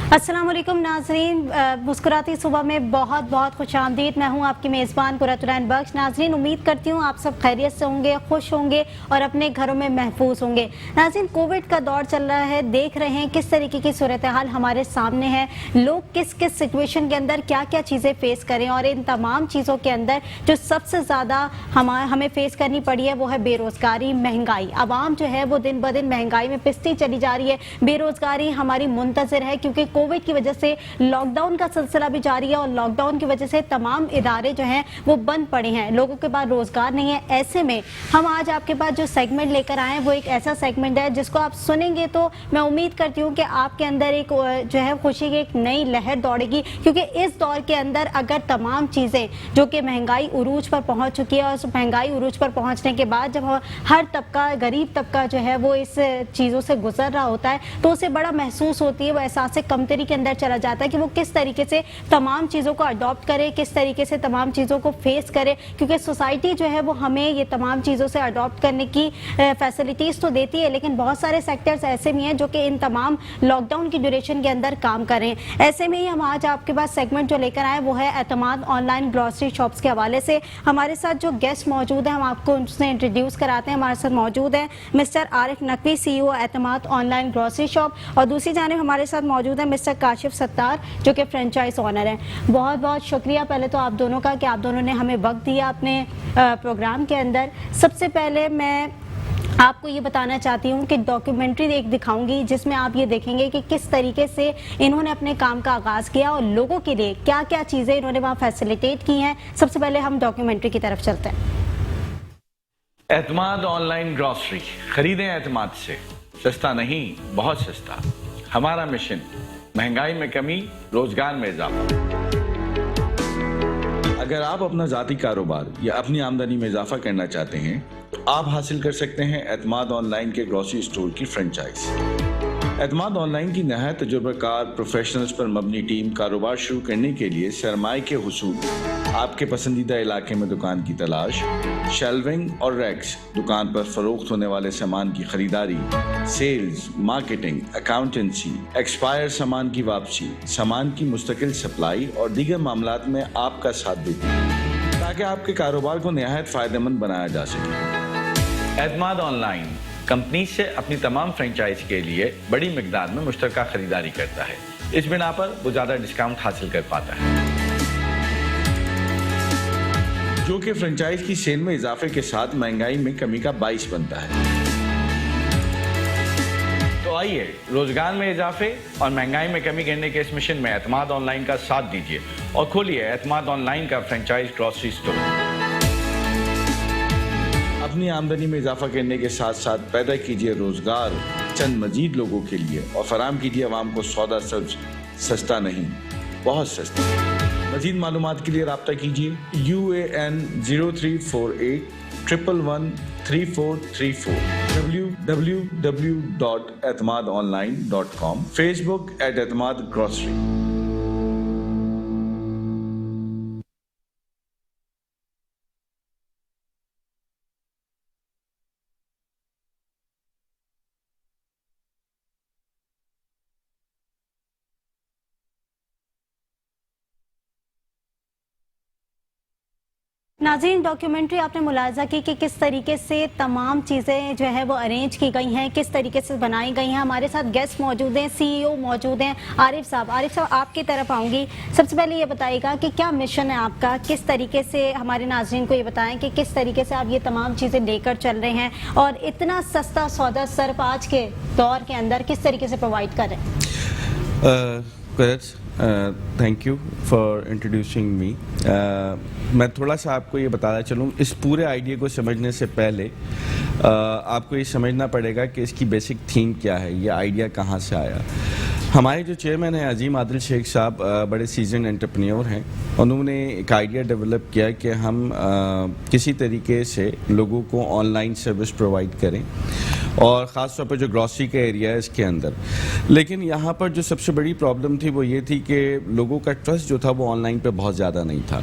अस्सलाम वालेकुम नाजरीन, मुस्कुराती सुबह में बहुत बहुत खुश आमदीद। मैं हूँ आपकी मेज़बान कुरतुलैन बख्श। नाजरीन, उम्मीद करती हूँ आप सब खैरियत से होंगे, खुश होंगे और अपने घरों में महफूज होंगे। नाजरीन, कोविड का दौर चल रहा है, देख रहे हैं किस तरीके की सूरत हाल हमारे सामने है, लोग किस किस सिचुएशन के अंदर क्या क्या चीज़ें फेस करें, और इन तमाम चीज़ों के अंदर जो सबसे ज़्यादा हमें फेस करनी पड़ी है वो है बेरोज़गारी, महंगाई। आवाम जो है वो दिन ब दिन महंगाई में पिसती चली जा रही है। बेरोज़गारी हमारी मुंतज़िर है क्योंकि कोविड की वजह से लॉकडाउन का सिलसिला भी जारी है और लॉकडाउन की वजह से तमाम इदारे जो हैं वो बंद पड़े हैं, लोगों के पास रोजगार नहीं है। ऐसे में हम आज आपके पास जो सेगमेंट लेकर आए हैं वो एक ऐसा सेगमेंट है जिसको आप सुनेंगे तो मैं उम्मीद करती हूँ कि आपके अंदर एक जो है खुशी की एक नई लहर दौड़ेगी, क्योंकि इस दौर के अंदर अगर तमाम चीज़ें जो कि महंगाई उरूज पर पहुँच चुकी है और उस महंगाई उरूज पर पहुँचने के बाद जब हर तबका, गरीब तबका जो है वो इस चीज़ों से गुजर रहा होता है तो उसे बड़ा महसूस होती है, वो एहसास कमतरी के अंदर चला जाता है कि वो किस तरीके से तमाम चीज़ों को अडॉप्ट करे, किस तरीके से तमाम चीज़ों को फेस करे, क्योंकि सोसाइटी जो है वो हमें ये तमाम चीज़ों से अडॉप्ट करने की फैसिलिटीज़ तो देती है, लेकिन बहुत सारे सेक्टर्स ऐसे भी हैं जो कि इन तमाम लॉकडाउन की ड्यूरेशन के अंदर काम कर रहे हैं। ऐसे में ही हम आज आपके पास सेगमेंट जो लेकर आए वो है एतमाद ऑनलाइन ग्रॉसरी शॉप्स के हवाले से। हमारे साथ जो गेस्ट मौजूद हैं हम आपको उनसे इंट्रोड्यूस कराते हैं। हमारे साथ मौजूद हैं मिस्टर आरिफ नकवी, CEO एतमाद ऑनलाइन ग्रॉसरी शॉप, और दूसरी जानिब हमारे साथ मौजूद है मिस्टर काशिफ सत्तार जो कि फ्रेंचाइज ऑनर हैं। बहुत बहुत शुक्रिया पहले तो आप दोनों का कि आप दोनों ने हमें वक्त दिया अपने प्रोग्राम के अंदर। सबसे पहले मैं आपको ये बताना चाहती हूँ कि डॉक्यूमेंट्री एक दिखाऊंगी जिसमें आप ये देखेंगे कि किस तरीके से इन्होंने अपने काम का आगाज़ किया और लोगों के लिए क्या क्या चीज़ें इन्होंने वहाँ फैसिलिटेट की हैं। सबसे पहले हम डॉक्यूमेंट्री की तरफ चलते हैं। एतमाद ऑनलाइन ग्रॉसरी, खरीदें एतमाद से, सस्ता नहीं बहुत सस्ता। हमारा मिशन महंगाई में कमी, रोजगार में इजाफा। अगर आप अपना ज़ाती कारोबार या अपनी आमदनी में इजाफा करना चाहते हैं तो आप हासिल कर सकते हैं एतमाद ऑनलाइन के ग्रॉसरी स्टोर की फ्रेंचाइज। एतमाद ऑनलाइन की नहायत तजुर्बाकार प्रोफेशनल्स पर मबनी टीम कारोबार शुरू करने के लिए सरमाए के हुसूल, आपके पसंदीदा इलाके में दुकान की तलाश, शेल्विंग और रैक्स, दुकान पर फरोख्त होने वाले सामान की खरीदारी, सेल्स, मार्केटिंग, अकाउंटेंसी, एक्सपायर सामान की वापसी, सामान की मुस्तकिल सप्लाई और दीगर मामलात में आपका साथ देती है ताकि आपके कारोबार को नहायत फ़ायदेमंद बनाया जा सके। एतमाद ऑनलाइन कंपनी से अपनी तमाम फ्रेंचाइज के लिए बड़ी मिकदार में मुश्तरका खरीदारी करता है। इस बिना पर वो ज़्यादा डिस्काउंट हासिल कर पाता है, जो कि फ्रेंचाइज की सेल में इजाफे के साथ महंगाई में कमी का बाइस बनता है। तो आइए रोजगार में इजाफे और महंगाई में कमी करने के इस मिशन में एतमाद ऑनलाइन का साथ दीजिए और खोलिए एतमाद ऑनलाइन का फ्रेंचाइज ग्रॉसरी स्टोर। अपनी आमदनी में इजाफा करने के साथ साथ पैदा कीजिए रोजगार चंद मजीद लोगों के लिए और फराम कीजिए अवाम को सौदा सस्ता नहीं बहुत सस्ता। मजीद मालूमात के लिए राब्ता कीजिए UAN 0348 111 3434, www.etmadonline.com, Facebook @etmadgrocery। नाज़रीन, डॉक्यूमेंट्री आपने मुलाजा की कि किस तरीके से तमाम चीज़ें जो है वो अरेंज की गई हैं, किस तरीके से बनाई गई हैं। हमारे साथ गेस्ट मौजूद हैं, CEO मौजूद हैं, आरिफ साहब आपकी तरफ आऊँगी। सबसे पहले ये बताइएगा कि क्या मिशन है आपका, किस तरीके से हमारे नाज़रीन को ये बताएं कि किस तरीके से आप ये तमाम चीज़ें लेकर चल रहे हैं और इतना सस्ता सौदा सिर्फ आज के दौर के अंदर किस तरीके से प्रोवाइड कर रहे हैं। Thank you for introducing me. मैं थोड़ा सा आपको ये बताना चलूँ, इस पूरे आइडिया को समझने से पहले आपको ये समझना पड़ेगा कि इसकी बेसिक थीम क्या है, ये आइडिया कहाँ से आया। हमारे जो चेयरमैन हैं अजीम आदिल शेख साहब बड़े सीजन एंटरप्रेन्योर हैं। उन्होंने एक आइडिया डेवलप किया कि हम किसी तरीके से लोगों को ऑनलाइन सर्विस प्रोवाइड करें اور خاص طور پہ جو گروسری کا ایریا ہے اس کے اندر. لیکن یہاں پر جو سب سے بڑی پرابلم تھی وہ یہ تھی کہ لوگوں کا ٹرسٹ جو تھا وہ آن لائن پہ بہت زیادہ نہیں تھا.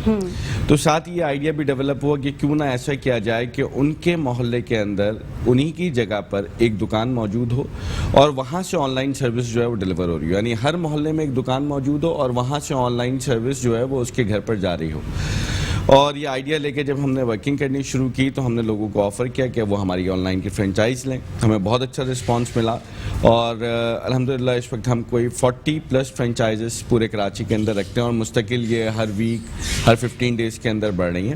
تو ساتھ یہ آئیڈیا بھی ڈیولپ ہوا کہ کیوں نہ ایسا کیا جائے کہ ان کے محلے کے اندر انہی کی جگہ پر ایک دکان موجود ہو اور وہاں سے آن لائن سروس جو ہے وہ ڈیلیور ہو رہی ہو. یعنی ہر محلے میں ایک دکان موجود ہو اور وہاں سے آن لائن سروس جو ہے وہ اس کے گھر پر جا رہی ہو. اور یہ آئیڈیا لے کے جب ہم نے ورکنگ کرنی شروع کی تو ہم نے لوگوں کو آفر کیا کہ وہ ہماری آن لائن کی فرینچائز لیں. ہمیں بہت اچھا رسپانس ملا اور الحمدللہ اس وقت ہم کوئی 40+ فرینچائزز پورے کراچی کے اندر رکھتے ہیں اور مستقل یہ ہر ویک ہر 15 ڈیز کے اندر بڑھ رہی ہیں.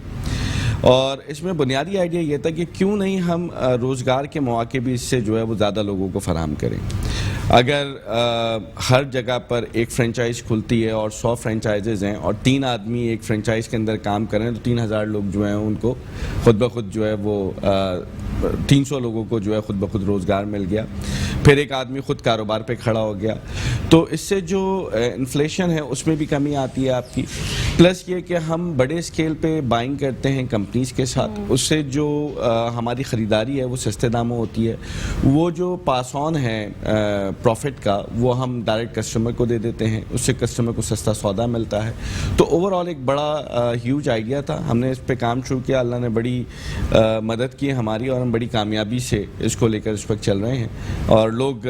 اور اس میں بنیادی آئیڈیا یہ تھا کہ کیوں نہیں ہم روزگار کے مواقع بھی اس سے جو ہے وہ زیادہ لوگوں کو فراہم کریں. اگر ہر جگہ پر ایک فرینچائز کھلتی ہے اور 100 فرینچائزز ہیں اور 3 آدمی ایک فرینچائز کے اندر کام کریں تو 3000 لوگ جو ہیں ان کو خود بخود جو ہے وہ 300 لوگوں کو جو ہے خود بخود روزگار مل گیا. پھر ایک آدمی خود کاروبار پہ کھڑا ہو گیا. تو اس سے جو انفلیشن ہے اس میں بھی کمی آتی ہے آپ کی. پلس یہ کہ ہم بڑے اسکیل پہ بائنگ کرتے ہیں کمپنیز کے ساتھ, اس سے جو ہماری خریداری ہے وہ سستے داموں ہوتی ہے. وہ جو پاس آن ہے پروفٹ کا وہ ہم ڈائریکٹ کسٹمر کو دے دیتے ہیں, اس سے کسٹمر کو سستا سودا ملتا ہے. تو اوور آل ایک بڑا ہیوج آئیڈیا تھا. ہم نے اس پہ کام شروع کیا, اللہ نے بڑی مدد کی ہماری اور ہم بڑی کامیابی سے اس کو لے کر اس وقت چل رہے ہیں اور لوگ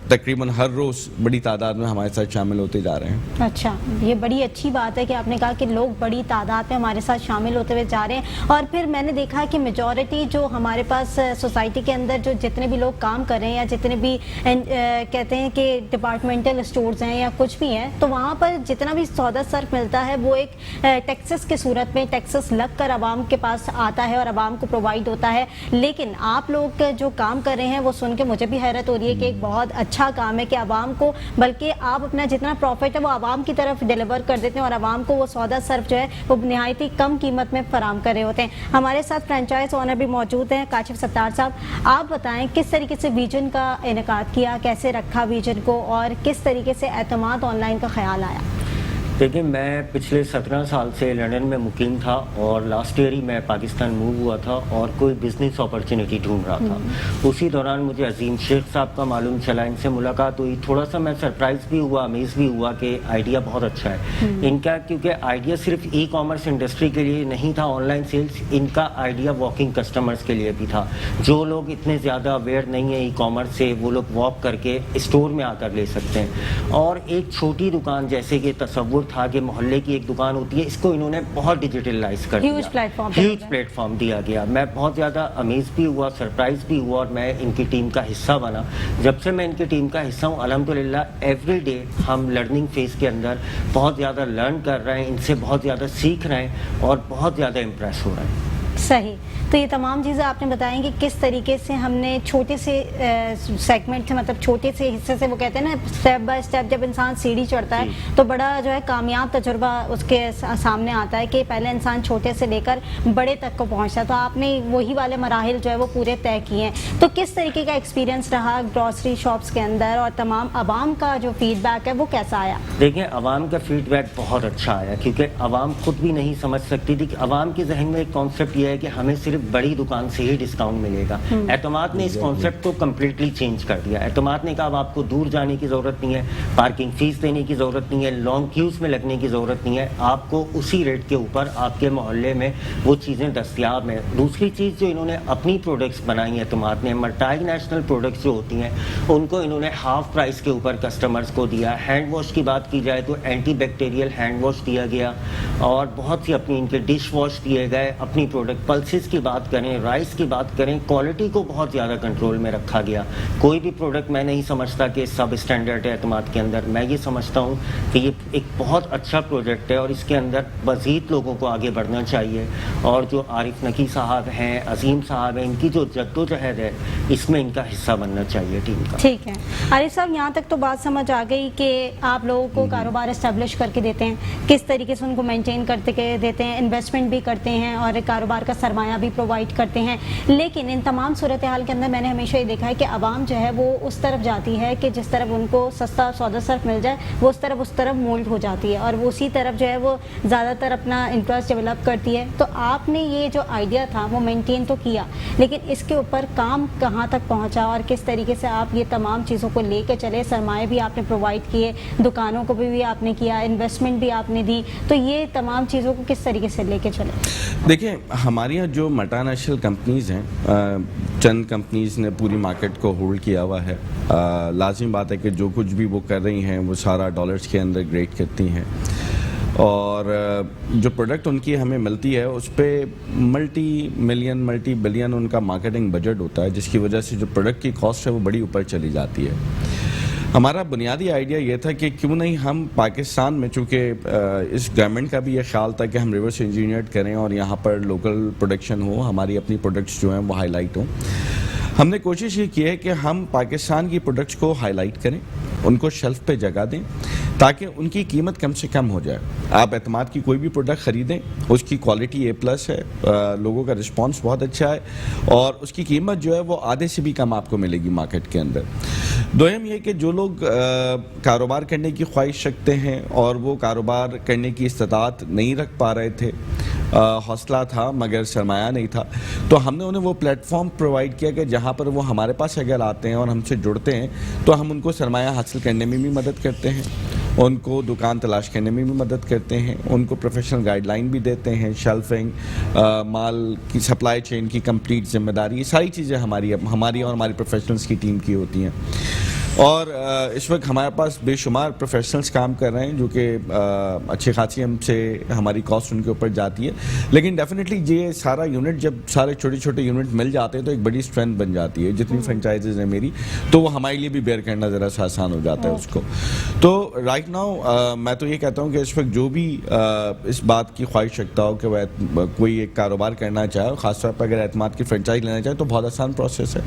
تقریباً ہر روز بڑی تعداد میں ہمارے ساتھ شامل ہوتے جا رہے ہیں. اچھا, یہ بڑی اچھی بات ہے کہ آپ نے کہا کہ لوگ بڑی تعداد میں ہمارے ساتھ شامل ہوتے ہوئے جا رہے ہیں. اور پھر میں نے دیکھا کہ میجورٹی جو ہمارے پاس سوسائٹی کے اندر جو جتنے بھی لوگ کام کر رہے ہیں یا جتنے بھی کہتے ہیں کہ ڈپارٹمنٹل اسٹورز ہیں یا کچھ بھی ہیں, تو وہاں پر جتنا بھی سودا صرف ملتا ہے وہ ایک ٹیکسس کی صورت میں ٹیکسس لگ کر عوام کے پاس آتا ہے اور عوام کو پرووائڈ ہوتا ہے. لیکن آپ لوگ جو کام کر رہے ہیں وہ سن کے مجھے بھی حیرت ہو رہی ہے کہ ایک بہت اچھا کام ہے کہ عوام کو, بلکہ آپ اپنا جتنا پروفٹ ہے وہ عوام کی طرف ڈیلیور کر دیتے ہیں اور عوام کو وہ سودا صرف جو ہے وہ نہایت ہی کم قیمت میں فراہم کر رہے ہوتے ہیں. ہمارے ساتھ فرینچائز اونر بھی موجود ہیں, کاشف ستار صاحب, آپ بتائیں کس طریقے سے ویژن کا انعقاد کیا, کیسے رکھا ویژن کو اور کس طریقے سے اعتماد آن لائن کا خیال آیا؟ دیکھیں, میں پچھلے 17 سال سے لنڈن میں مقیم تھا اور لاسٹ ایئر ہی میں پاکستان موو ہوا تھا اور کوئی بزنس اپرچونیٹی ڈھونڈ رہا تھا. اسی دوران مجھے عظیم شیخ صاحب کا معلوم چلا, ان سے ملاقات ہوئی. تھوڑا سا میں سرپرائز بھی ہوا, امیز بھی ہوا کہ آئیڈیا بہت اچھا ہے ان کا, کیونکہ آئیڈیا صرف ای کامرس انڈسٹری کے لیے نہیں تھا آن لائن سیلز, ان کا آئیڈیا واکنگ کسٹمرز کے لیے بھی تھا. جو لوگ اتنے زیادہ اویئر نہیں ہیں ای کامرس سے, وہ لوگ واک کر کے اسٹور میں آ کر لے سکتے ہیں. اور ایک چھوٹی دکان جیسے کہ تصور تھا کہ محلے کی ایک دکان ہوتی ہے, اس کو انہوں نے بہت ڈیجیٹلائز کر دیا, ہیوج پلیٹ فارم دیا گیا. میں بہت زیادہ امیز بھی ہوا, سرپرائز بھی ہوا اور میں ان کی ٹیم کا حصہ بنا. جب سے میں ان کی ٹیم کا حصہ ہوں الحمدللہ ایوری ڈے ہم لرننگ فیز کے اندر بہت زیادہ لرن کر رہے ہیں, ان سے بہت زیادہ سیکھ رہے ہیں اور بہت زیادہ امپریس ہو رہے ہیں. صحیح. تو یہ تمام چیزیں آپ نے بتائیں کہ کس طریقے سے ہم نے چھوٹے سے سیگمنٹ سے, مطلب چھوٹے سے حصے سے, وہ کہتے ہیں نا اسٹیپ بائی اسٹیپ جب انسان سیڑھی چڑھتا ہے تو بڑا جو ہے کامیاب تجربہ اس کے سامنے آتا ہے کہ پہلے انسان چھوٹے سے لے کر بڑے تک کو پہنچتا ہے. تو آپ نے وہی والے مراحل جو ہے وہ پورے طے کیے ہیں. تو کس طریقے کا ایکسپیرینس رہا گروسری شاپس کے اندر اور تمام عوام کا جو فیڈ بیک ہے وہ کیسا آیا؟ دیکھیں, عوام کا فیڈ بیک بہت اچھا آیا کیونکہ عوام خود بھی نہیں سمجھ سکتی تھی کہ عوام کے ذہن میں ایک کانسیپٹ یہ ہے کہ ہمیں صرف بڑی دکان سے ہی ڈسکاؤنٹ ملے گا. اعتماد نے اس کانسیپٹ کو کمپلیٹلی چینج کر دیا. اعتماد نے کہا اب آپ کو دور جانے کی ضرورت نہیں ہے, پارکنگ فیس دینے کی ضرورت نہیں ہے, لانگ کیوز میں لگنے کی ضرورت نہیں ہے, آپ کو اسی ریٹ کے اوپر آپ کے محلے میں وہ چیزیں دستیاب ہیں. دوسری چیز جو انہوں نے اپنی پروڈکٹس بنائی ہیں اعتماد نے, ملٹی نیشنل پروڈکٹس جو ہوتی ہیں ان کو انہوں نے ہاف پرائس کے اوپر کسٹمرز کو دیا. ہینڈ واش کی بات کی جائے تو اینٹی بیکٹیریل ہینڈ واش دیا گیا اور بہت سی اپنی ان کے ڈش واش دیے گئے. اپنی پروڈکٹ پلسز کی بات کریں, رائس کی بات کریں, کوالٹی کو بہت زیادہ کنٹرول میں رکھا گیا. کوئی بھی پروڈکٹ میں نہیں سمجھتا کہ سب اسٹینڈرڈ ہے اعتماد کے اندر. میں یہ سمجھتا ہوں کہ یہ ایک بہت اچھا پروجیکٹ ہے اور اس کے اندر مزید لوگوں کو آگے بڑھنا چاہیے. اور جو عارف نقی صاحب ہیں, عظیم صاحب ہیں, ان کی جو جدوجہد ہے اس میں ان کا حصہ بننا چاہیے ٹیم کا. ٹھیک ہے عارف صاحب, یہاں تک تو بات سمجھ آ گئی کہ آپ لوگوں کو کاروبار اسٹیبلش کر کے دیتے ہیں, کس طریقے سے ان کو مینٹین کرتے دیتے ہیں, انویسٹمنٹ بھی کرتے ہیں اور کاروبار का सरमाया भी प्रोवाइड करते हैं, लेकिन इन तमाम सूरत हाल के अंदर मैंने हमेशा ये देखा है कि आवाम जो है वो उस तरफ जाती है कि जिस तरफ उनको सस्ता सौदा सर्फ मिल जाए वो उस तरफ मोल्ड हो जाती है और वो उसी तरफ जो है वो ज़्यादातर अपना इंटरेस्ट डेवलप करती है। तो आपने ये जो आइडिया था वो मेंटेन तो किया, लेकिन इसके ऊपर काम कहाँ तक पहुँचा और किस तरीके से आप ये तमाम चीज़ों को लेके चले? सरमाए भी आपने प्रोवाइड किए, दुकानों को भी आपने किया, इन्वेस्टमेंट भी आपने दी, तो ये तमाम चीज़ों को किस तरीके से लेके चले? देखिए, हमारे यहाँ जो मल्टीनेशनल कंपनीज़ हैं, चंद कंपनीज़ ने पूरी मार्केट को होल्ड किया हुआ है। लाजिम बात है कि जो कुछ भी वो कर रही हैं वो सारा डॉलर्स के अंदर ग्रेड करती हैं और जो प्रोडक्ट उनकी हमें मिलती है उस पर मल्टी मिलियन मल्टी बिलियन उनका मार्केटिंग बजट होता है, जिसकी वजह से जो प्रोडक्ट की कॉस्ट है वो बड़ी ऊपर चली जाती है। हमारा बुनियादी आइडिया ये था कि क्यों नहीं हम पाकिस्तान में, चूँकि इस गवर्नमेंट का भी ये ख्याल था कि हम रिवर्स इंजीनियर्ड करें और यहाँ पर लोकल प्रोडक्शन हो, हमारी अपनी प्रोडक्ट्स जो हैं वो हाईलाइट हों। हमने कोशिश ये की है कि हम पाकिस्तान की प्रोडक्ट्स को हाईलाइट करें, उनको शेल्फ पे जगह दें ताकि उनकी कीमत कम से कम हो जाए। आप एतमाद की कोई भी प्रोडक्ट ख़रीदें, उसकी क्वालिटी A+ है, लोगों का रिस्पांस बहुत अच्छा है और उसकी कीमत जो है वो आधे से भी कम आपको मिलेगी मार्केट के अंदर। दोयम ये कि जो लोग कारोबार करने की ख्वाहिश रखते हैं और वो कारोबार करने की इस्तात नहीं रख पा रहे थे, हौसला था मगर सरमाया नहीं था, तो हमने उन्हें वो प्लेटफॉर्म प्रोवाइड किया कि जहाँ पर वो हमारे पास अगर आते हैं और हमसे जुड़ते हैं तो हम उनको सरमाया हासिल करने में भी मदद करते हैं, उनको दुकान तलाश करने में भी मदद करते हैं, उनको प्रोफेशनल गाइडलाइन भी देते हैं, शेल्फिंग, माल की सप्लाई चेन की कंप्लीट जिम्मेदारी, ये सारी चीज़ें हमारी और हमारी प्रोफेशनल्स की टीम की होती हैं। और इस वक्त हमारे पास बेशुमार प्रोफेशनल्स काम कर रहे हैं जो कि अच्छी खासी हमसे हमारी कॉस्ट उनके ऊपर जाती है, लेकिन डेफिनेटली ये सारा यूनिट जब सारे छोटे छोटे यूनिट मिल जाते हैं तो एक बड़ी स्ट्रेंथ बन जाती है। जितनी फ्रेंचाइजेज हैं मेरी, तो वो हमारे लिए भी बेयर करना ज़रा सा आसान हो जाता है उसको। तो राइट नाउ मैं तो ये कहता हूँ कि इस वक्त जो भी इस बात की ख्वाहिश रखता हो कि वह कोई एक कारोबार करना चाहे और ख़ासतौर पर अगर एतमाद की फ्रेंचाइज लेना चाहे तो बहुत आसान प्रोसेस है,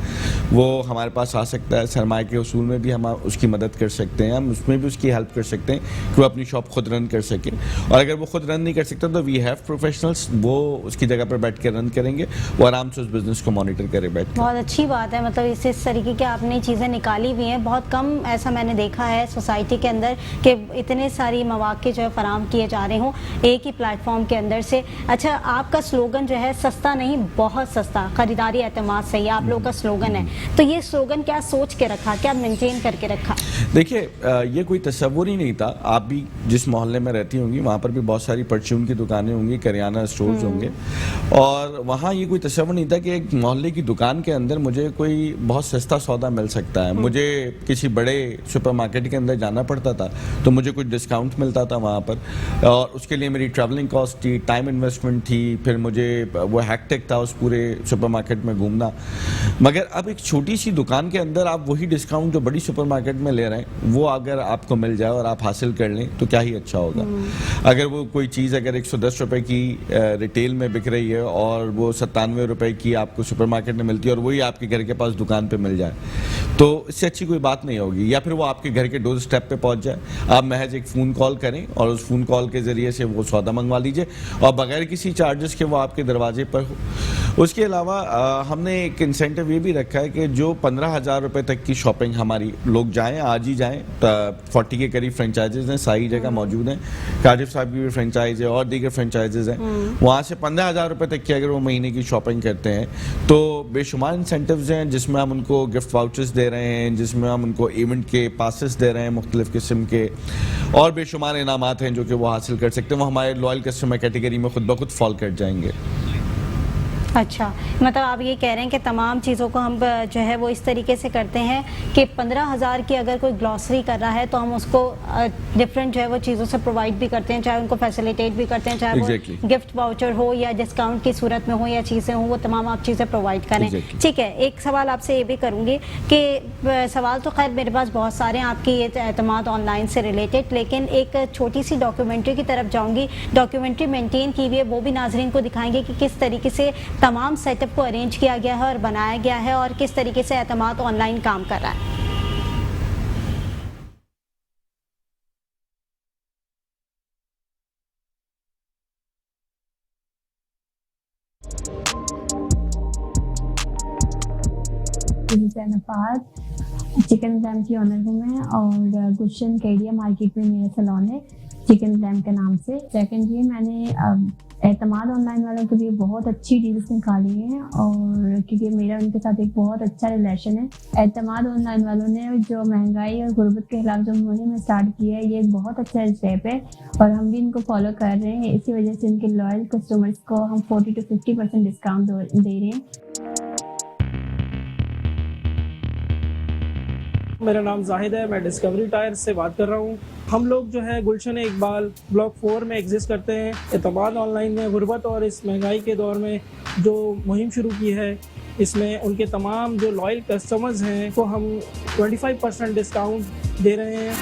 वो हमारे पास आ सकता है। सरमाए के उसूल में भी हम उसकी मदद कर सकते हैं, हम उसमें भी उसकी हेल्प कर सकते हैं कि वो अपनी शॉप खुद रन कर सके, और अगर वो खुद रन नहीं कर सकता तो वी हैव प्रोफेशनल्स, वो उसकी जगह पर बैठ के रन करेंगे, वो आराम से उस बिजनेस को मॉनिटर करे बैठ के। बहुत अच्छी बात है, मतलब इस तरीके के आपने चीज़ें निकाली हुई हैं। बहुत कम ऐसा मैंने देखा है सोसाइटी के अंदर कि इतने सारी मौके जो है फराम किए जा रहे हों एक ही प्लेटफॉर्म के अंदर से। अच्छा, आपका स्लोगन जो है सस्ता नहीं बहुत सस्ता, खरीदारी एतमाद से, ये आप लोगों का स्लोगन है, तो ये स्लोगन क्या सोच के रखा, क्या मेंटेन करके रखा? देखिए, ये कोई तस्वुर ही नहीं था। आप भी जिस मोहल्ले में रहती होंगी वहाँ पर भी बहुत सारी परचून की दुकानें होंगी, करियाना स्टोर्स होंगे, और वहाँ ये कोई तस्वुर नहीं था कि एक मोहल्ले की दुकान के अंदर मुझे कोई बहुत सस्ता सौदा मिल सकता है। मुझे किसी बड़े सुपरमार्केट के अंदर जाना पड़ता था तो मुझे कुछ डिस्काउंट मिलता था वहाँ पर, और उसके लिए मेरी ट्रैवलिंग कॉस्ट थी, टाइम इन्वेस्टमेंट थी, फिर मुझे वो हैक्टिक था उस पूरे सुपरमार्केट में घूमना। मगर अब एक छोटी सी दुकान के अंदर आप वही डिस्काउंट जो बड़ी सुपरमार्केट में ले रहे हैं वो अगर आपको मिल जाए और आप हासिल कर लें तो क्या ही अच्छा होगा। अगर वो कोई चीज़ अगर 110 रुपए की रिटेल में बिक रही है और वो 97 रुपए की आपको सुपरमार्केट में मिलती है और वही आपके घर के पास दुकान पे मिल जाए, तो इससे अच्छी कोई बात नहीं होगी। या फिर वो आपके घर के डोर स्टेप पे पहुंच जाए, आप महज एक फ़ोन कॉल करें और उस फ़ोन कॉल के ज़रिए से वो सौदा मंगवा लीजिए और बगैर किसी चार्जेस के वो आपके दरवाजे पर हो। उसके अलावा हमने एक इंसेंटिव ये भी रखा है कि जो 15,000 रुपये तक की शॉपिंग हमारी लोग जाएं, आज ही जाएं, 40 के करीब फ्रेंचाइजेज हैं, सारी जगह मौजूद हैं, काजिफ साहब की भी फ्रेंचाइज है और दीगर फ्रेंचाइजेज हैं, वहाँ से 15,000 रुपये तक की अगर वो महीने की शॉपिंग करते हैं तो बेशुमार इंसेंटिव्स हैं जिसमें हम उनको गिफ्ट वाउचर्स दे रहे हैं, जिसमें हम उनको इवेंट के पासेस दे रहे हैं मुख्तलिफ किस्म के, और बेशुमार इनामात हैं जो कि वो हासिल कर सकते हैं। वो हमारे लॉयल कस्टमर कैटेगरी में खुद ब खुद फॉल कर जाएंगे। अच्छा, मतलब आप ये कह रहे हैं कि तमाम चीज़ों को हम जो है वो इस तरीके से करते हैं कि 15,000 की अगर कोई ग्लॉसरी कर रहा है तो हम उसको डिफरेंट जो है वो चीज़ों से प्रोवाइड भी करते हैं, चाहे उनको फैसिलिटेट भी करते हैं, चाहे वो गिफ्ट वाउचर हो या डिस्काउंट की सूरत में हो या चीज़ें हो, वो तमाम आप चीज़ें प्रोवाइड करें। ठीक है, एक सवाल आपसे ये भी करूँगी कि सवाल तो खैर मेरे पास बहुत सारे हैं आपकी ये एतमाद ऑनलाइन से रिलेटेड, लेकिन एक छोटी सी डॉक्यूमेंट्री की तरफ जाऊँगी। डॉक्यूमेंट्री मेनटेन की हुई है, वो भी नाजरीन को दिखाएंगे कि किस तरीके से तमाम सेटअप को अरेंज किया गया है और बनाया गया है और किस तरीके से एतमाद ऑनलाइन काम कर रहा है। जैनपात चिकन ग्लैम की ऑनर हूँ मैं और गुलशन केडिया मार्केट में मेरा सैलून है चिकन ग्लैम के नाम से। सेकेंडली मैंने एतमाद ऑनलाइन वालों के लिए बहुत अच्छी डील्स निकाली हैं और क्योंकि मेरा उनके साथ एक बहुत अच्छा रिलेशन है। एतमाद ऑनलाइन वालों ने जो महंगाई और गुर्बत के खिलाफ जो मुहिम स्टार्ट की है ये एक बहुत अच्छा स्टेप है और हम भी इनको फॉलो कर रहे हैं। इसी वजह से इनके लॉयल कस्टमर्स को हम 40 to 50% डिस्काउंट दे रहे हैं। मेरा नाम जाहिद है, मैं डिस्कवरी टायर से बात कर रहा हूँ। हम लोग जो है गुलशन इकबाल ब्लॉक 4 में एग्जिस्ट करते हैं। एतमाद ऑनलाइन ने गुर्बत और इस महंगाई के दौर में जो मुहिम शुरू की है इसमें उनके तमाम जो लॉयल कस्टमर्स हैं को हम 25% डिस्काउंट दे रहे हैं।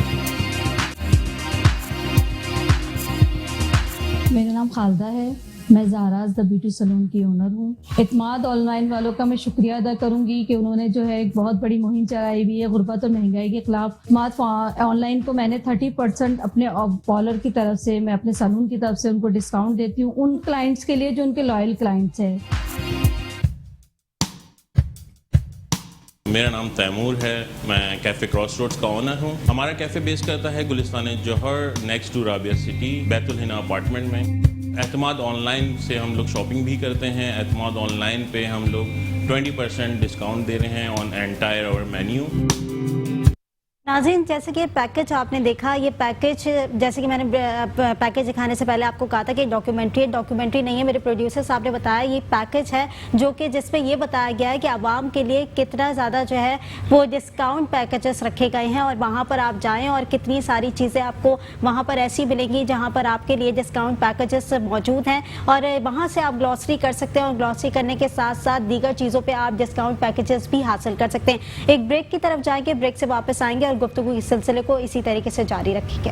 मेरा नाम खालदा है, मैं ज़ाराज़ द ब्यूटी सैलून की ओनर हूँ। एतमाद ऑनलाइन वालों का मैं शुक्रिया अदा करूँगी कि उन्होंने जो है एक बहुत बड़ी मुहिम चलाई हुई है गुर्बत और महंगाई के खिलाफ। एतमाद ऑनलाइन को मैंने 30% अपने पार्लर की तरफ से, मैं अपने सैलून की तरफ से उनको डिस्काउंट देती हूँ उन क्लाइंट्स के लिए जो उनके लॉयल क्लाइंट्स हैं। मेरा नाम तैमूर है, मैं कैफ़े क्रॉस रोड्स का ओनर हूँ। हमारा कैफ़े बेस करता है Gulistan Jauhar next to Rabia city Baitul Hina apartment में। एतमाद ऑनलाइन से हम लोग शॉपिंग भी करते हैं। एतमाद ऑनलाइन पे हम लोग 20% डिस्काउंट दे रहे हैं ऑन एंटायर आवर मेन्यू। नाज़रीन, जैसे कि पैकेज आपने देखा, ये पैकेज जैसे कि मैंने पैकेज दिखाने से पहले आपको कहा था कि डॉक्यूमेंट्री नहीं है। मेरे प्रोड्यूसर साहब ने बताया ये पैकेज है जो कि जिसमें ये बताया गया है कि आवाम के लिए कितना ज़्यादा जो है वो डिस्काउंट पैकेजेस रखे गए हैं और वहाँ पर आप जाएं और कितनी सारी चीज़ें आपको वहाँ पर ऐसी मिलेंगी जहाँ पर आपके लिए डिस्काउंट पैकेजेस मौजूद हैं और वहाँ से आप ग्लॉसरी कर सकते हैं और ग्लॉसरी करने के साथ साथ दीगर चीज़ों पर आप डिस्काउंट पैकेजेस भी हासिल कर सकते हैं। एक ब्रेक की तरफ जाएंगे, ब्रेक से वापस आएंगे और गुफ्तगू इस सिलसिले को इसी तरीके से जारी रखेंगे।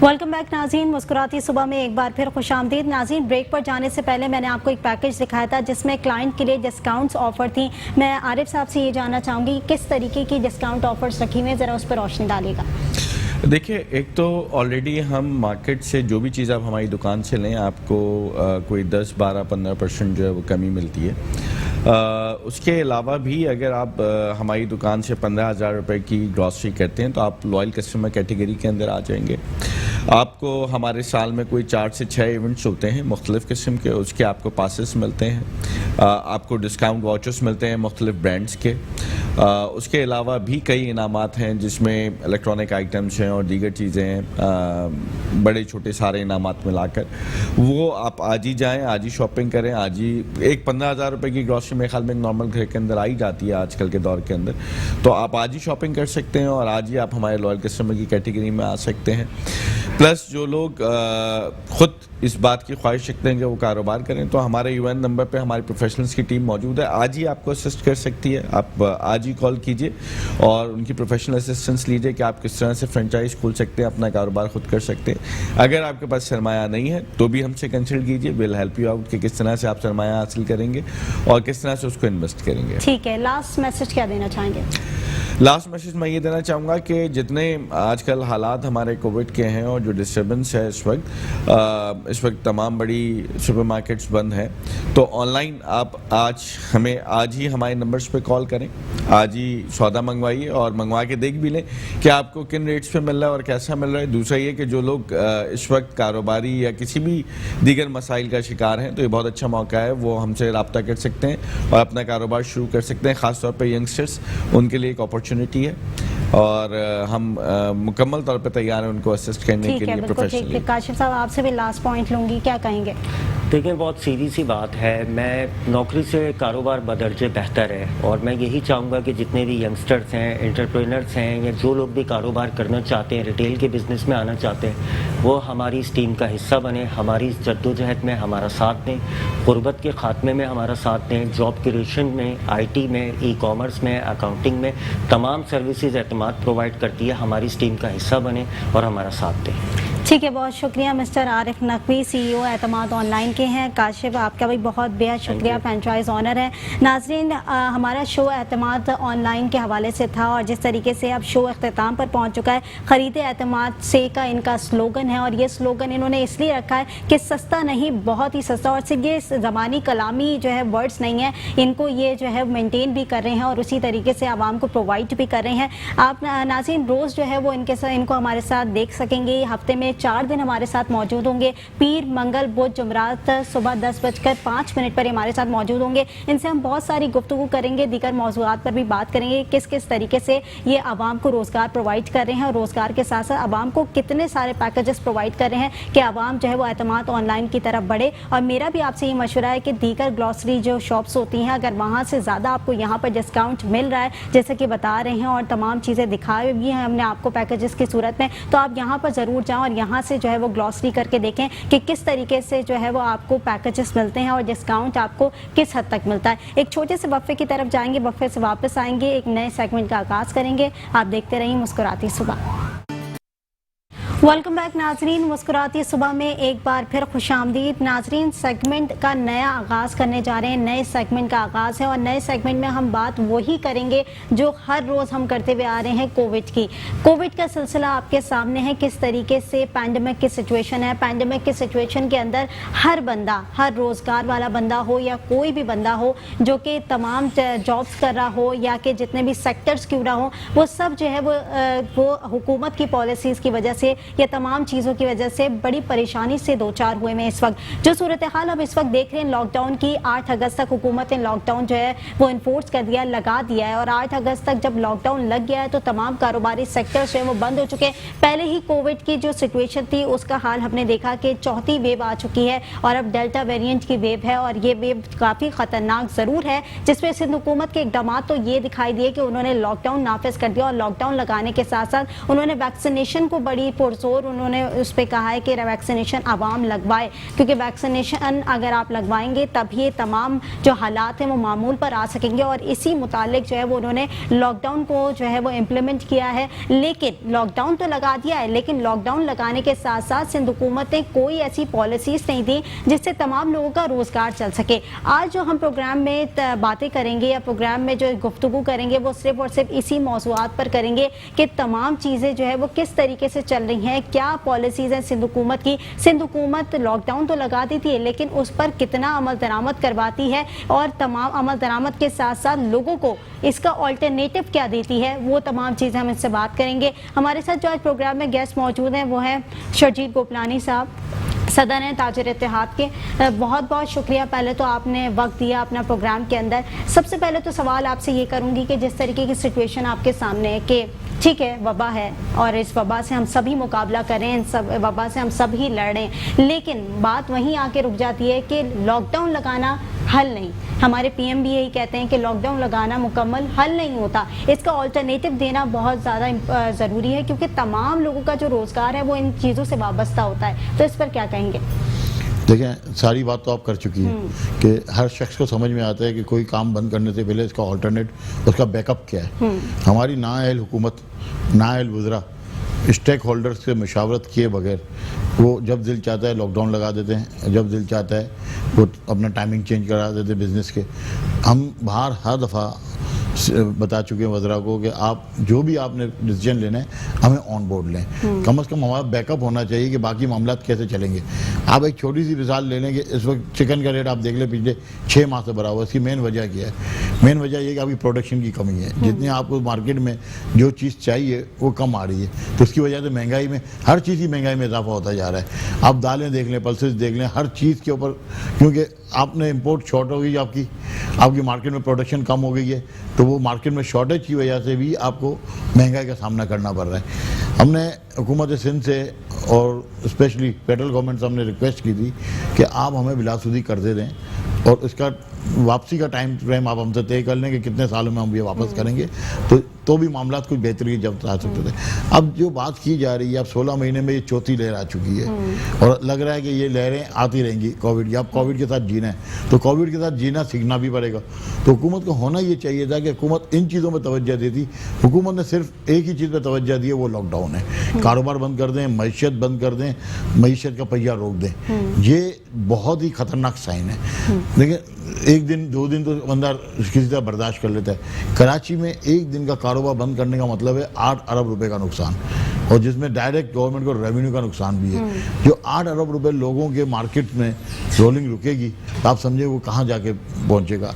वेलकम बैक नाज़रीन, मुस्कुराती सुबह में एक बार फिर खुशामदीद। नाज़रीन, ब्रेक पर जाने से पहले मैंने आपको एक पैकेज दिखाया था जिसमें क्लाइंट के लिए डिस्काउंट्स ऑफर थी। मैं आरिफ साहब से ये जानना चाहूँगी किस तरीके की डिस्काउंट ऑफर्स रखी हुई हैं, ज़रा उस पर रोशनी डालिएगा। देखिए, एक तो ऑलरेडी हम मार्केट से जो भी चीज़ आप हमारी दुकान से लें आपको कोई 10, 12, 15% जो है वो कमी मिलती है। उसके अलावा भी अगर आप हमारी दुकान से 15,000 रुपये की ग्रॉसरी करते हैं तो आप लॉयल कस्टमर कैटेगरी के अंदर आ जाएंगे। आपको हमारे साल में कोई 4 से 6 इवेंट्स होते हैं मुख्तलिफ़ किस्म के, उसके आपको पासेस मिलते हैं, आपको डिस्काउंट वाचर्स मिलते हैं मुख्तलिफ़ ब्रांड्स के। उसके अलावा भी कई इनामात हैं जिसमें इलेक्ट्रॉनिक आइटम्स हैं और दीगर चीज़ें हैं, बड़े छोटे सारे इनामात मिलाकर। वो आप आज ही जाएं, आज ही शॉपिंग करें, आज ही एक 15,000 रुपये की ग्रॉसरी मेरे ख्याल में नॉर्मल घर के अंदर आई जाती है आजकल के दौर के अंदर, तो आप आज ही शॉपिंग कर सकते हैं और आज ही आप हमारे लॉयल कस्टमर की कैटेगरी में आ सकते हैं। प्लस जो लोग ख़ुद इस बात की ख्वाहिश रखते हैं कि वो कारोबार करें तो हमारे UN नंबर पे हमारी प्रोफेशनल्स की टीम मौजूद है, आज ही आपको असिस्ट कर सकती है। आप आज ही कॉल कीजिए और उनकी प्रोफेशनल असिस्टेंस लीजिए कि आप किस तरह से फ्रेंचाइज खोल सकते हैं, अपना कारोबार खुद कर सकते हैं। अगर आपके पास सरमाया नहीं है तो भी हमसे कंसल्ट कीजिए, विल हेल्प यू आउट कि किस तरह से आप सरमाया हासिल करेंगे और किस तरह से उसको इन्वेस्ट करेंगे। ठीक है, लास्ट मैसेज क्या देना चाहेंगे? लास्ट मैसेज मैं ये देना चाहूँगा कि जितने आजकल हालात हमारे कोविड के हैं और जो डिस्टर्बेंस है इस वक्त तमाम बड़ी सुपरमार्केट्स बंद हैं, तो ऑनलाइन आप आज ही हमारे नंबर्स पे कॉल करें, आज ही सौदा मंगवाइए और मंगवा के देख भी लें कि आपको किन रेट्स पे मिल रहा है और कैसा मिल रहा है। दूसरा ये कि जो लोग इस वक्त कारोबारी या किसी भी दीगर मसाइल का शिकार हैं तो ये बहुत अच्छा मौका है, वो हमसे रब्ता कर सकते हैं और अपना कारोबार शुरू कर सकते हैं। ख़ास तौर पर यंगस्टर्स, उनके लिए एक अपॉर्चुनिटी है और हम मुकम्मल तौर पे तैयार हैं उनको असिस्ट करने के लिए प्रोफेशनली। काशिफ साहब, आपसे भी लास्ट पॉइंट लूँगी, क्या कहेंगे? देखिए, बहुत सीधी सी बात है, मैं नौकरी से कारोबार बदर्जे बेहतर है और मैं यही चाहूँगा कि जितने भी यंगस्टर्स हैं, एंटरप्रेन्योर्स हैं या जो लोग भी कारोबार करना चाहते हैं, रिटेल के बिज़नेस में आना चाहते हैं, वो हमारी इस टीम का हिस्सा बने, हमारी इस जद्दोजहद में हमारा साथ दें, गुर्बत के ख़ात्मे में हमारा साथ दें, जॉब क्रिएशन में, IT में, ई-कॉमर्स में, अकाउंटिंग में, तमाम सर्विसेज एतमाद प्रोवाइड करती है, हमारी इस टीम का हिस्सा बने और हमारा साथ दें। ठीक है, बहुत शुक्रिया मिस्टर आरिफ नकवी, CEO एतमाद ऑनलाइन के हैं। काशिफ, आपका भी बहुत बेहद शुक्रिया, फ्रेंचाइज ऑनर है। नाजरीन, हमारा शो एतमाद ऑनलाइन के हवाले से था और जिस तरीके से अब शो अख्ताम पर पहुंच चुका है, ख़रीदे एतमाद से का इनका स्लोगन है और ये स्लोगन इन्होंने इसलिए रखा है कि सस्ता नहीं, बहुत ही सस्ता, और सिर्फ ये ज़बानी कलामी जो है वर्ड्स नहीं है, इनको ये जो है मेंटेन भी कर रहे हैं और उसी तरीके से आवाम को प्रोवाइड भी कर रहे हैं। आप नाज़रीन रोज़ जो है वो इनको हमारे साथ देख सकेंगे। हफ्ते में 4 दिन हमारे साथ मौजूद होंगे, पीर, मंगल, बुध, जुमरात, सुबह 10:05 पर हमारे साथ मौजूद होंगे। इनसे हम बहुत सारी गुफ्तगू करेंगे, दीगर मौज़ूआत पर भी बात करेंगे, किस किस तरीके से ये आवाम को रोज़गार प्रोवाइड कर रहे हैं और रोज़गार के साथ साथ आवाम को कितने सारे पैकेजेस प्रोवाइड कर रहे हैं कि आवाम जो है वो एतमाद ऑनलाइन की तरफ बढ़े। और मेरा भी आपसे ये मशवरा है कि दीगर ग्लॉसरी जो शॉप्स होती हैं, अगर वहाँ से ज़्यादा आपको यहाँ पर डिस्काउंट मिल रहा है जैसे कि बता रहे हैं और तमाम चीज़ें दिखाई भी हैं हमने आपको पैकेजेस की सूरत में, तो आप यहाँ पर ज़रूर जाएं और यहाँ से जो है वो ग्लॉसरी करके देखें कि किस तरीके से जो है वो आपको पैकेजेस मिलते हैं और डिस्काउंट आपको किस हद तक मिलता है। एक छोटे से वक्फे की तरफ जाएंगे, वक्फे से वापस आएंगे, एक नए सेगमेंट का आगाज़ करेंगे। आप देखते रहिए मुस्कुराती सुबह। वेलकम बैक नाजरीन, मुस्कुराती सुबह में एक बार फिर खुशामदीद। नाजरीन, सेगमेंट का नया आगाज़ करने जा रहे हैं, नए सेगमेंट का आगाज़ है और नए सेगमेंट में हम बात वही करेंगे जो हर रोज़ हम करते हुए आ रहे हैं, कोविड की। कोविड का सिलसिला आपके सामने है, किस तरीके से पैंडमिक की सिचुएशन है। पैंडमिक की सिचुएशन के अंदर हर बंदा, हर रोज़गार वाला बंदा हो या कोई भी बंदा हो जो कि तमाम जॉब्स कर रहा हो या कि जितने भी सेक्टर्स क्यों रहा हो, वो सब जो है वो हुकूमत की पॉलिसीज़ की वजह से ये तमाम चीज़ों की वजह से बड़ी परेशानी से दो चार हुए में। इस वक्त जो सूरत हाल अब इस वक्त देख रहे हैं लॉकडाउन की, 8 अगस्त तक हुकूमत ने लॉकडाउन जो है वो इन्फोर्स कर दिया, लगा दिया है और 8 अगस्त तक जब लॉकडाउन लग गया है तो तमाम कारोबारी सेक्टर्स जो है वो बंद हो चुके हैं। पहले ही कोविड की जो सिचुएशन थी उसका हाल हमने देखा कि चौथी वेव आ चुकी है और अब डेल्टा वेरिएंट की वेव है और ये वेव काफ़ी ख़तरनाक ज़रूर है, जिसमें सिंध हुकूमत के इकदाम तो ये दिखाई दिए कि उन्होंने लॉकडाउन नाफिज कर दिया और लॉकडाउन लगाने के साथ साथ उन्होंने वैक्सीनेशन को बड़ी पुरजोर उन्होंने उस पर कहा है कि वैक्सीनेशन आवाम लगवाए, क्योंकि वैक्सीनेशन अगर आप लगवाएंगे तब ये तमाम जो हालात हैं वो मामूल पर आ सकेंगे और इसी मुतालिक जो है वो उन्होंने लॉकडाउन को जो है वो इम्प्लीमेंट किया है। लेकिन लॉकडाउन तो लगा दिया है, लेकिन लॉकडाउन लगाने के साथ साथ सिंध हुकूमत ने कोई ऐसी पॉलिसीज़ नहीं दी जिससे तमाम लोगों का रोज़गार चल सके। आज जो हम प्रोग्राम में बातें करेंगे या प्रोग्राम में जो गुफ्तगू करेंगे वो सिर्फ और सिर्फ इसी मौज़ूआत पर करेंगे कि तमाम चीज़ें जो है वो किस तरीके से चल रही हैं, क्या पॉलिसीज़ हैं सिंध हुकूमत की। सिंध हुकूमत लॉकडाउन तो लगा देती है लेकिन उस पर कितना अमल दरामद करवाती है और तमाम अमल दरामद के साथ साथ लोगों को इसका ऑल्टरनेटिव क्या देती है, वो तमाम चीज़ें हम इससे बात करेंगे। हमारे साथ जो आज प्रोग्राम में गेस्ट मौजूद हैं वो हैं शर्जील गोपलानी साहब, सदर हैं ताजिर इत्तेहाद के। बहुत बहुत शुक्रिया, पहले तो आपने वक्त दिया अपना प्रोग्राम के अंदर। सबसे पहले तो सवाल आपसे ये करूँगी कि जिस तरीके की सिचुएशन आपके सामने है कि ठीक है वबा है और इस वबा से हम सभी मुकाबला करें, इन सब वबा से हम सभी लड़ें, लेकिन बात वहीं आके रुक जाती है कि लॉकडाउन लगाना हल नहीं। हमारे PM भी यही कहते हैं कि लॉकडाउन लगाना मुकम्मल हल नहीं होता, इसका ऑल्टरनेटिव देना बहुत ज़्यादा ज़रूरी है क्योंकि तमाम लोगों का जो रोज़गार है वो इन चीज़ों से वाबस्ता होता है। तो इस पर क्या कहेंगे? देखें, सारी बात तो आप कर चुकी हैं कि हर शख्स को समझ में आता है कि कोई काम बंद करने से पहले इसका ऑल्टरनेट, उसका बैकअप क्या है। हमारी नाअहल हुकूमत, नाअहल वज़रा स्टेक होल्डर्स से मशावरत किए बगैर वो जब दिल चाहता है लॉकडाउन लगा देते हैं, जब दिल चाहता है वो अपना टाइमिंग चेंज करा देते हैं बिज़नेस के। हम बाहर हर दफ़ा बता चुके हैं वज़रा को कि आप जो भी आपने डिसीजन लेना है हमें ऑन बोर्ड लें, कम से कम हमारा बैकअप होना चाहिए कि बाकी मामला कैसे चलेंगे। आप एक छोटी सी मिसाल ले लें कि इस वक्त चिकन का रेट आप देख लें पिछले 6 माह से बढ़ा हुआ। इसकी मेन वजह क्या है? मेन वजह ये कि आपकी प्रोडक्शन की कमी है, जितनी आपको मार्केट में जो चीज़ चाहिए वो कम आ रही है, तो उसकी वजह से महंगाई में, हर चीज़ की महंगाई में इजाफा होता जा रहा है। आप दालें देख लें, पल्सेस देख लें, हर चीज़ के ऊपर, क्योंकि आपने इंपोर्ट शॉर्ट हो गई, आपकी मार्केट में प्रोडक्शन कम हो गई है, तो वो मार्केट में शॉर्टेज की वजह से भी आपको महंगाई का सामना करना पड़ रहा है। हमने हुकूमत सिंध से और स्पेशली फेडरल गवर्नमेंट से हमने रिक्वेस्ट की थी कि आप हमें बिलासूदी कर्जे दें और इसका वापसी का टाइम फ्रेम आप हमसे तय कर लें कि कितने सालों में हम ये वापस करेंगे, तो भी मामला कुछ बेहतरी जब आ सकते थे। अब जो बात की जा रही है, अब 16 महीने में ये चौथी लहर आ चुकी है और लग रहा है कि ये लहरें आती रहेंगी कोविड की। अब कोविड के साथ जीना है तो कोविड के साथ जीना सीखना भी पड़ेगा। तो हुकूमत को होना ये चाहिए था कि हुकूमत इन चीज़ों पर तवज्जो देती। हुकूमत ने सिर्फ एक ही चीज़ पर तवज्जो दी है, वो लॉकडाउन है, کاروبار بند کر دیں, معیشت بند کر دیں, معیشت کا پہیہ روک دیں. یہ بہت ہی خطرناک سائن ہے. دیکھیں ایک دن دو دن تو بندہ کسی طرح برداشت کر لیتا ہے. کراچی میں ایک دن کا کاروبار بند کرنے کا مطلب ہے 8 ارب روپے کا نقصان, اور جس میں ڈائریکٹ گورنمنٹ کو ریونیو کا نقصان بھی ہے. جو 8 ارب روپے لوگوں کے مارکیٹ میں رولنگ رکے گی, آپ سمجھے وہ کہاں جا کے پہنچے گا.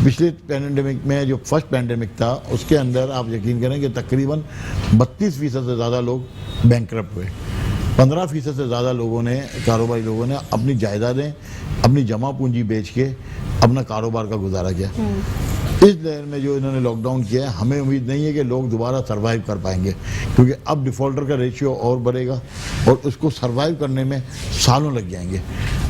پچھلے پینڈیمک میں جو فرسٹ پینڈیمک تھا اس کے اندر آپ یقین کریں کہ تقریباً 32% سے زیادہ لوگ بینکرپٹ ہوئے. 15% سے زیادہ لوگوں نے, کاروباری لوگوں نے اپنی جائیدادیں, اپنی جمع پونجی بیچ کے اپنا کاروبار کا گزارا کیا. اس لہر میں جو انہوں نے لاک ڈاؤن کیا ہے, ہمیں امید نہیں ہے کہ لوگ دوبارہ سروائیو کر پائیں گے, کیونکہ اب ڈیفالٹر کا ریشیو اور بڑھے گا اور اس کو سروائیو کرنے میں سالوں لگ جائیں گے.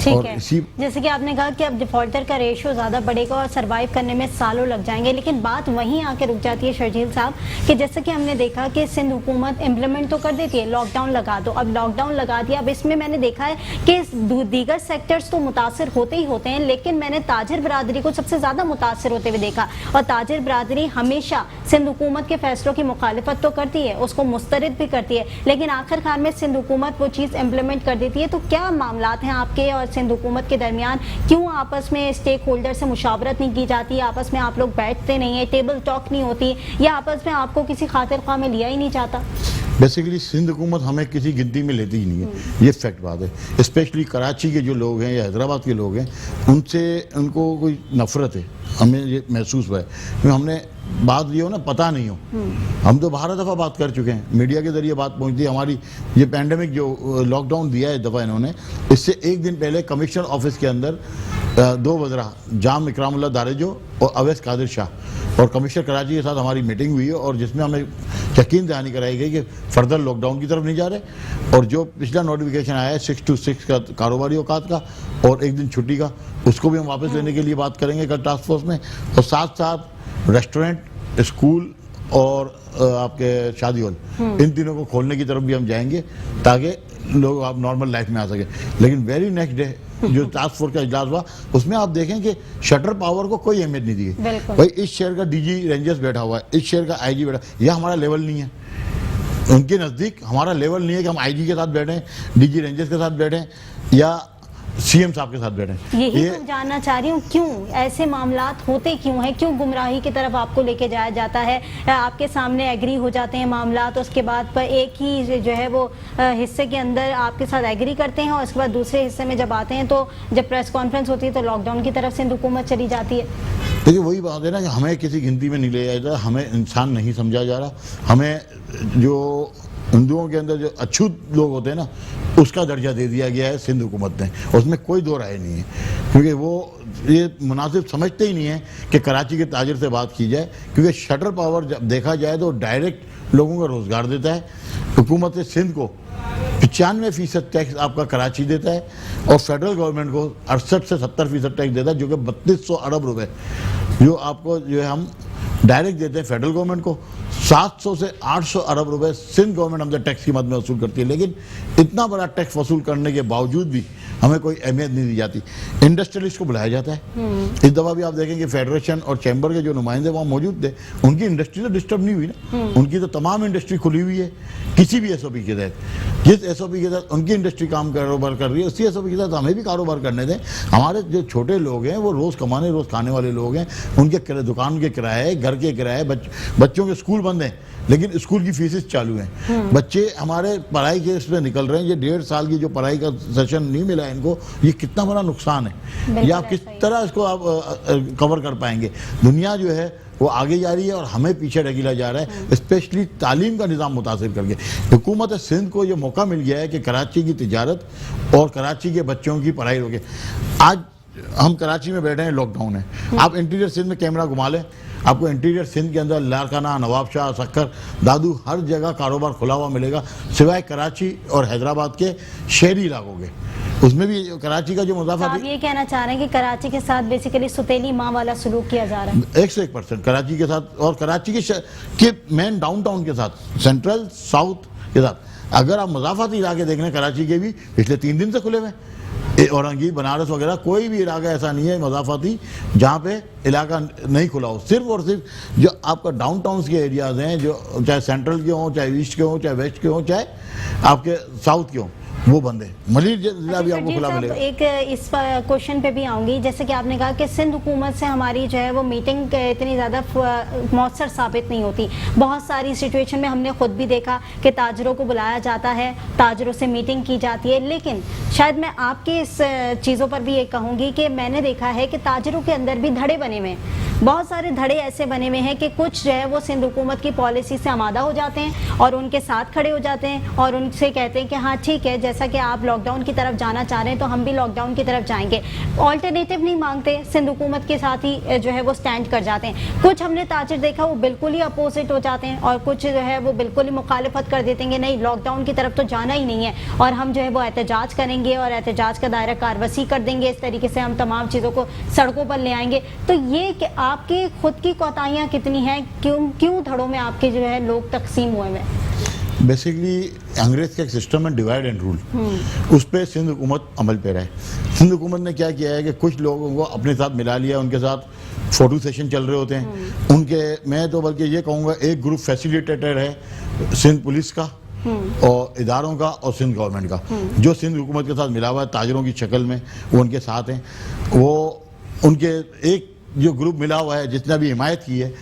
ٹھیک ہے, جیسے کہ آپ نے کہا کہ اب ڈیفالٹر کا ریشیو زیادہ بڑھے گا اور سروائیو کرنے میں سالوں لگ جائیں گے, لیکن بات وہیں آ کے رک جاتی ہے شرجیل صاحب کہ جیسے کہ ہم نے دیکھا کہ سندھ حکومت امپلیمنٹ تو کر دیتی ہے, لاک ڈاؤن لگا دو, اب لاک ڈاؤن لگا دیا. اب اس میں نے دیکھا ہے کہ دیگر سیکٹرز تو متاثر ہوتے ہی ہوتے ہیں, لیکن میں نے تاجر برادری کو سب سے زیادہ متاثر ہوتے ہوئے دیکھا, اور تاجر برادری ہمیشہ سندھ حکومت کے فیصلوں کی مخالفت تو کرتی ہے, اس کو مسترد بھی کرتی ہے, لیکن آخر کار میں سندھ حکومت وہ چیز امپلیمنٹ کر دیتی ہے. تو کیا معاملات ہیں آپ کے اور سندھ حکومت کے درمیان؟ کیوں آپس میں اسٹیک ہولڈر سے مشاورت نہیں کی جاتی, آپس میں آپ لوگ بیٹھتے نہیں ہیں, ٹیبل ٹاک نہیں ہوتی, یا آپس میں آپ کو کسی خاطر خواہ میں لیا ہی نہیں جاتا؟ بیسیکلی سندھ حکومت ہمیں کسی گنتی میں لیتی ہی نہیں ہے, یہ فیکٹ بات ہے. اسپیشلی کراچی کے جو لوگ ہیں یا حیدرآباد کے لوگ ہیں, ان کو کوئی نفرت ہے, ہمیں یہ محسوس ہوا ہے. کیونکہ ہم نے بات یہ ہو نا, پتہ نہیں ہو, ہم تو 12 دفعہ بات کر چکے ہیں, میڈیا کے ذریعے بات پہنچتی ہے ہماری. یہ پینڈیمک جو لاک ڈاؤن دیا ہے اس دفعہ انہوں نے, اس سے ایک دن پہلے کمشنر آفس کے اندر 2 وزراء جام اکرام اللہ دارجو اور اویس قادر شاہ اور کمشنر کراچی کے ساتھ ہماری میٹنگ ہوئی ہے, اور جس میں ہمیں یقین دہانی کرائی گئی کہ فردر لاک ڈاؤن کی طرف نہیں جا رہے, اور جو پچھلا نوٹیفیکیشن آیا ہے 6 to 6 کا کاروباری اوقات کا اور ایک دن چھٹی کا, اس کو بھی ہم واپس لینے کے لیے بات کریں گے کل ٹاسک فورس میں. اور ساتھ ساتھ ریسٹورنٹ, اسکول اور آپ کے شادی ہال, ان تینوں کو کھولنے کی طرف بھی ہم جائیں گے تاکہ لوگ آپ نارمل لائف میں آ سکیں. لیکن ویری نیکسٹ ڈے جو ٹاسک فورس کا اجلاس ہوا, اس میں آپ دیکھیں کہ شٹر پاور کو کوئی اہمیت نہیں دی گئی. بھائی اس شہر کا ڈی جی رینجرز بیٹھا ہوا ہے, اس شہر کا آئی جی بیٹھا, یہ ہمارا لیول نہیں ہے. ان کے نزدیک ہمارا لیول نہیں ہے کہ ہم آئی جی کے ساتھ بیٹھیں, ڈی جی رینجرز کے ساتھ بیٹھیں یا سی ایم صاحب کے ساتھ بیٹھیں. یہی تو جاننا چاہ رہی ہوں, کیوں ایسے معاملات ہوتے کیوں ہیں, کیوں گمراہی کی طرف آپ کو لے کے جایا جاتا ہے؟ آپ کے سامنے ایگری ہو جاتے ہیں معاملات, اس کے بعد پر ایک ہی جو ہے وہ حصے کے اندر آپ کے ساتھ ایگری کرتے ہیں, اور اس کے بعد دوسرے حصے میں جب آتے ہیں تو جب پریس کانفرنس ہوتی ہے تو لاک ڈاؤن کی طرف سندھ حکومت چلی جاتی ہے. دیکھیے وہی بات ہے نا کہ ہمیں کسی گنتی میں نہیں لے جایا جاتا, ہمیں انسان نہیں سمجھا جا رہا. ہمیں جو ہندوؤں کے اندر جو اچھوت لوگ ہوتے ہیں نا, اس کا درجہ دے دیا گیا ہے سندھ حکومت نے, اس میں کوئی دو رائے نہیں ہے. کیونکہ وہ یہ مناسب سمجھتے ہی نہیں ہیں کہ کراچی کے تاجر سے بات کی جائے, کیونکہ شٹر پاور جب دیکھا جائے تو ڈائریکٹ لوگوں کا روزگار دیتا ہے. حکومت سندھ کو 95% ٹیکس آپ کا کراچی دیتا ہے, اور فیڈرل گورنمنٹ کو 68 سے 70% ٹیکس دیتا ہے, جو کہ 3200 ارب روپے جو آپ کو جو ہے ہم ڈائریکٹ دیتے ہیں فیڈرل گورنمنٹ کو. 700 سے 800 ارب روپے سندھ گورنمنٹ ہم سے ٹیکس کی مد میں وصول کرتی ہے. لیکن اتنا بڑا ٹیکس وصول کرنے کے باوجود بھی ہمیں کوئی اہمیت نہیں دی جاتی. انڈسٹریلسٹ کو بلایا جاتا ہے. اس دفعہ بھی آپ دیکھیں کہ فیڈریشن اور چیمبر کے جو نمائندے وہاں موجود تھے, ان کی انڈسٹری تو ڈسٹرب نہیں ہوئی نا, ان کی تو تمام انڈسٹری کھلی ہوئی ہے کسی بھی ایس او پی کے تحت. جس ایس او پی کے تحت ان کی انڈسٹری کاروبار کر رہی ہے, اسی ایس او پی کے تحت ہمیں بھی کاروبار کرنے دیں. ہمارے جو چھوٹے لوگ ہیں وہ روز کمانے روز کھانے والے لوگ ہیں, ان کے دکان کے کرائے, گھر کے کرائے, بچوں کے اسکول بند ہیں لیکن اسکول کی فیسز چالو ہیں. بچے ہمارے پڑھائی کے اس میں نکل رہے ہیں. یہ 1.5 سال کی جو پڑھائی کا سیشن نہیں ملا ان کو, یہ کتنا بڑا نقصان ہے. یہ آپ کس طرح اس کو آپ کور کر پائیں گے؟ دنیا جو ہے وہ آگے جا رہی ہے اور ہمیں پیچھے ڈھکیلا جا رہا ہے, اسپیشلی تعلیم کا نظام متاثر کر کے. حکومت سندھ کو یہ موقع مل گیا ہے کہ کراچی کی تجارت اور کراچی کے بچوں کی پڑھائی روکے. آج ہم کراچی میں بیٹھے ہیں, لاک ڈاؤن ہے, آپ انٹیریئر سندھ میں کیمرہ گھما لیں, آپ کو انٹیریئر سندھ کے اندر لارکانہ, نواب شاہ, سکھر, دادو, ہر جگہ کاروبار کھلا ہوا ملے گا سوائے کراچی اور حیدرآباد کے شہری علاقوں کے. اس میں بھی کراچی کا جو مضافہ, آپ یہ کہنا چاہ رہے ہیں کہ کراچی کے ساتھ بیسیکلی ستیلی ماں والا سلوک کیا جا رہا ہے 101% کراچی کے ساتھ, اور کراچی کے مین ڈاؤن ٹاؤن کے ساتھ, سینٹرل ساؤتھ کے ساتھ. اگر آپ مضافاتی علاقے دیکھ لیں کراچی کے بھی پچھلے 3 دن سے کھلے ہوئے, औरंगी बनारस वगैरह कोई भी इलाका ऐसा नहीं है मज़ाफ़ाती जहाँ पे इलाका नहीं खुला हो। सिर्फ और सिर्फ जो आपका डाउन टाउन्स के एरियाज़ हैं, जो चाहे सेंट्रल के हों, चाहे ईस्ट के हों, चाहे वेस्ट के हों, चाहे आपके साउथ के हों, वो बंद है। मलिर जिला भी आपको खुला मिलेगा। एक इस क्वेश्चन पे भी आऊंगी, जैसे कि आपने कहा कि सिंध हुकूमत से हमारी जो है वो मीटिंग इतनी ज़्यादा मौसर साबित नहीं होती। बहुत सारी सिचुएशन में हमने खुद भी देखा कि ताजरों को बुलाया जाता है, ताजरों से मीटिंग की जाती है, लेकिन शायद मैं आपके इस चीज़ों पर भी ये कहूँगी कि मैंने देखा है कि ताजरों के अंदर भी धड़े बने हुए हैं। बहुत सारे धड़े ऐसे बने हुए हैं कि कुछ जो है वो सिंध हुकूमत की पॉलिसी से आमादा हो जाते हैं और उनके साथ खड़े हो जाते हैं और उनसे कहते हैं कि हाँ ठीक है, जैसा कि आप लॉकडाउन की तरफ जाना चाह रहे हैं तो हम भी लॉकडाउन की तरफ जाएंगे। ऑल्टरनेटिव नहीं मांगते, सिंध हुकूमत के साथ ही जो है वो स्टैंड कर जाते हैं। कुछ हमने ताजिर देखा वो बिल्कुल ही अपोजिट हो जाते हैं और कुछ जो है वो बिल्कुल ही मुखालिफत कर देते हैं, नहीं लॉकडाउन की तरफ तो जाना ही नहीं है और हम जो है वो एहतजाज करेंगे और एहतजाज का दायरा कारवसी कर देंगे, इस तरीके से हम तमाम चीज़ों को सड़कों पर ले आएंगे। तो ये कि आपकी खुद की कोताहियाँ कितनी हैं, क्यों धड़ों में आपके जो है लोग तकसीम हुए हैं? बेसिकली अंग्रेज का एक सिस्टम है डिवाइड एंड रूल, उस पर सिंध हुकूमत अमल पे रहे। सिंध हुकूमत ने क्या किया है कि कुछ लोगों को अपने साथ मिला लिया, उनके साथ फोटो सेशन चल रहे होते हैं उनके। मैं तो बल्कि ये कहूँगा एक ग्रुप फैसिलिटेटर है सिंध पुलिस का और इदारों का और सिंध गवर्नमेंट का, जो सिंध हुकूमत के साथ मिला हुआ है ताजरों की शक्ल में, वो उनके साथ हैं। वो उनके एक जो ग्रुप मिला हुआ है जिसने भी हिमायत की है,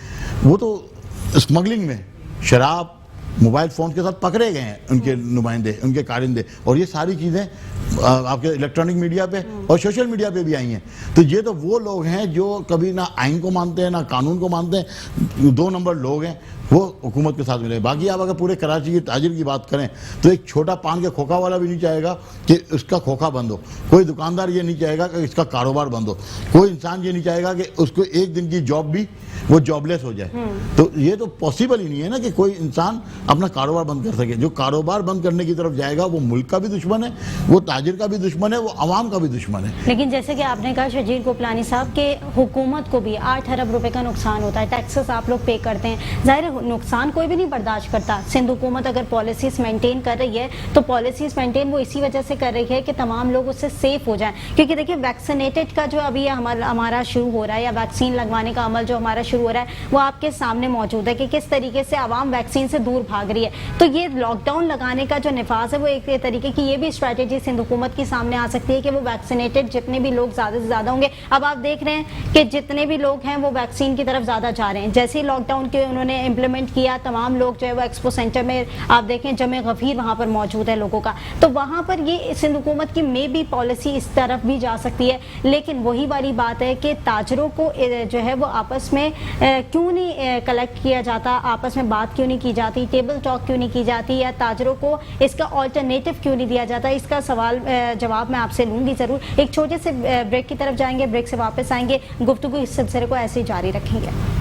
वो तो स्मगलिंग में शराब मोबाइल फ़ोन के साथ पकड़े गए हैं उनके नुमाइंदे, उनके कारिंदे, और ये सारी चीज़ें आपके इलेक्ट्रॉनिक मीडिया पे और सोशल मीडिया पे भी आई हैं। तो ये तो वो लोग हैं जो कभी ना आइन को मानते हैं ना कानून को मानते हैं, 2 नंबर लोग हैं, वो हुकूमत के साथ मिले। बाकी आप अगर पूरे कराची की ताजिर की बात करें तो एक छोटा पान के खोखा वाला भी नहीं चाहेगा कि उसका खोखा बंद हो, कोई दुकानदार ये नहीं चाहेगा कि इसका कारोबार बंद हो, कोई इंसान ये नहीं चाहेगा कि उसको एक दिन की जॉब भी वो जॉबलेस हो जाए। तो ये तो पॉसिबल ही नहीं है ना कि कोई इंसान अपना कारोबार बंद कर सके। जो कारोबार बंद करने की तरफ जाएगा वो मुल्क का भी दुश्मन है, वो ताजिर का भी दुश्मन है, वो आवाम का भी दुश्मन है। लेकिन जैसे कि आपने कहा शजीर कोपलानी साहब के हुकूमत को भी 8 अरब रुपए का नुकसान होता है, टैक्सेस आप लोग पे करते हैं, जाहिर है नुकसान कोई भी नहीं बर्दाश्त करता। सिंध हुकूमत अगर पॉलिसीज मेंटेन कर रही है तो पॉलिसीज मेंटेन वो इसी वजह से कर रही है कि तमाम लोग उससे सेफ हो जाएं, क्योंकि देखिए वैक्सीनेटेड का जो अभी हमारा शुरू हो रहा है या वैक्सीन लगवाने का अमल जो हमारा शुरू हो रहा है वो आपके सामने मौजूद है कि किस तरीके से आवाम वैक्सीन से दूर भाग रही है। तो ये लॉकडाउन लगाने का जो निफाज है वो एक तरीके की ये भी स्ट्रैटेजी सिंध हुकूमत की सामने आ सकती है कि वो वैक्सीनेटेड जितने भी लोग ज़्यादा से ज़्यादा होंगे। अब आप देख रहे हैं कि जितने भी लोग हैं वो वैक्सीन की तरफ ज़्यादा जा रहे हैं। जैसे ही लॉकडाउन के उन्होंने इम्प्लीमेंट किया, तमाम लोग जो है वो एक्सपो सेंटर में आप देखें जमे गफीर वहाँ पर मौजूद है लोगों का, तो वहाँ पर ये सिंध हुकूमत की मे भी पॉलिसी इस तरफ भी जा सकती है। लेकिन वही वाली बात है कि ताजरों को जो है वो आपस में क्यों नहीं कलेक्ट किया जाता, आपस में बात क्यों नहीं की जाती, टेबल टॉक क्यों नहीं की जाती, या ताजरों को इसका ऑल्टरनेटिव क्यों नहीं दिया जाता, इसका सवाल जवाब मैं आपसे लूँगी ज़रूर। एक छोटे से ब्रेक की तरफ जाएंगे, ब्रेक से वापस आएंगे, गुफ्तगू इस सिलसिले को ऐसे ही जारी रखेंगे।